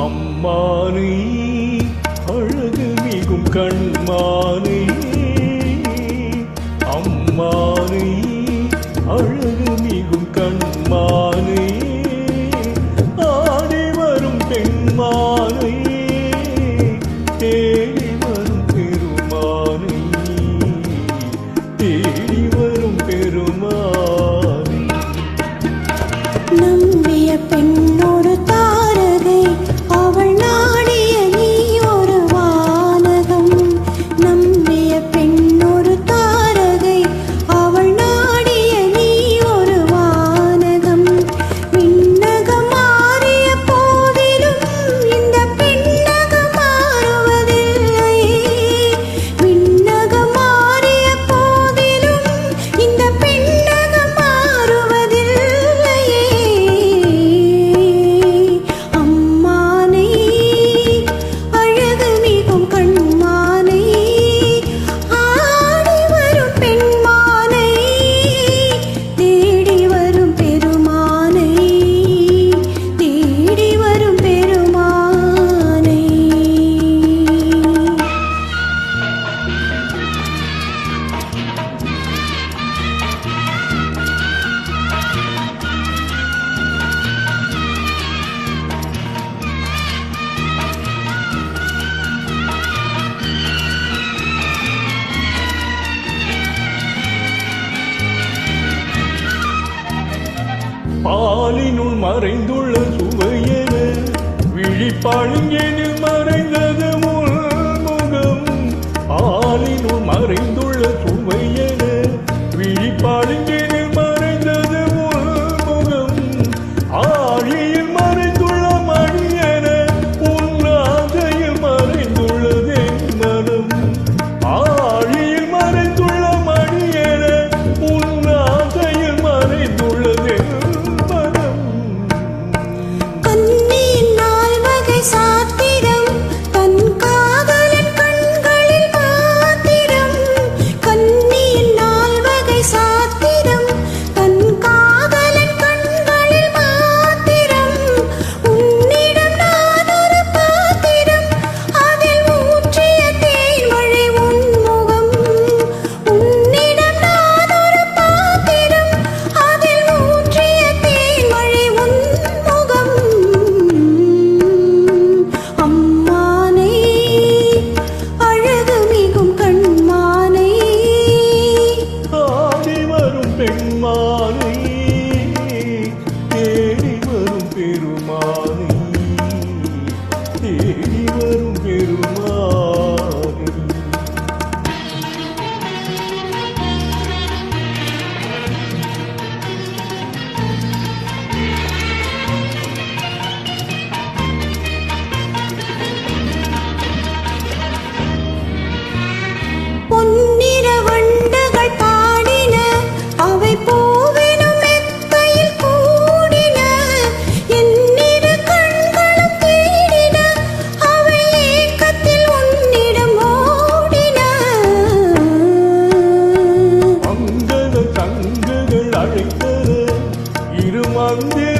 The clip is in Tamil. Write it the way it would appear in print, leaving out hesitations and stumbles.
அம்மானை அழகு மிகும் கண்மானை அம்மானை அழகு மிகும் கண்மானை ஆடி வரும் பெண்மானை தேடி வரும் பெருமானை தேடி வரும் பெருமானை நம்பிய பெண்ணோடு தாரகை அவள் நாடிய நீ ஒரு வானகம் நம்பிய பெண்ணோடு தாரகை அவள் நாடிய நீ ஒரு வானகம் விண்ணகம் மாறிய போதிலும் இந்த பெண்ணகம் மாறுவதில்லை விண்ணகம் மாறிய போதிலும் இந்த பெண்ணகம் மாறுவதில்லை அம்மானை அழகு மிகும் கண்மானை ஆடி வரும் பெண்மானை தேடி வரும் பெருமானை தேடி வரும் பெருமானை பாலினுள் மறைந்துள்ள சுவையென விழிப்பாளிங்கெனில் மறைந்தது முகம் பாலினுள் மறைந்துள்ள சுவையென விழிப்பாளிங்கெனில் மறைந்தது முகம் ஆழியில் மறைந்துள்ள மணியென உன்னாதையில் மறைந்துள்ளதே மனம் ஆழியில் மறைந்துள்ள மணியென உன்னாதையில் மறைந்துள்ளதே கண்ணியின் நால்வகை சாத்திரம் தன் காதலன் கண்களில் மாத்திரம் கண்ணியின் நால்வகை சாத்திரம் தன் காதலன் கண்களில் மாத்திரம் உன்னிடம் நான் ஒரு பாத்திரம் அதில் ஊற்றிய தேன்மழை உன்முகம் உன்னிடம் நான் ஒரு பாத்திரம் அதில் ஊற்றிய தேன்மழை உன்முகம் அம்மானை அழகு மிகும் கண்மானை ஆடி வரும் பெண்மானை தேடி வரும் பெருமானை தேடி வரும் பெருமானை பொன்னிற வண்டுகள் பாடின அவை பூவெனும் மெத்தையில் கூடின என்னிரு கண்களும் தேடின அவை ஏக்கத்தில் உன்னிடம் ஓடின அங்கத சங்குகள் அழைத்தன இரு மந்தே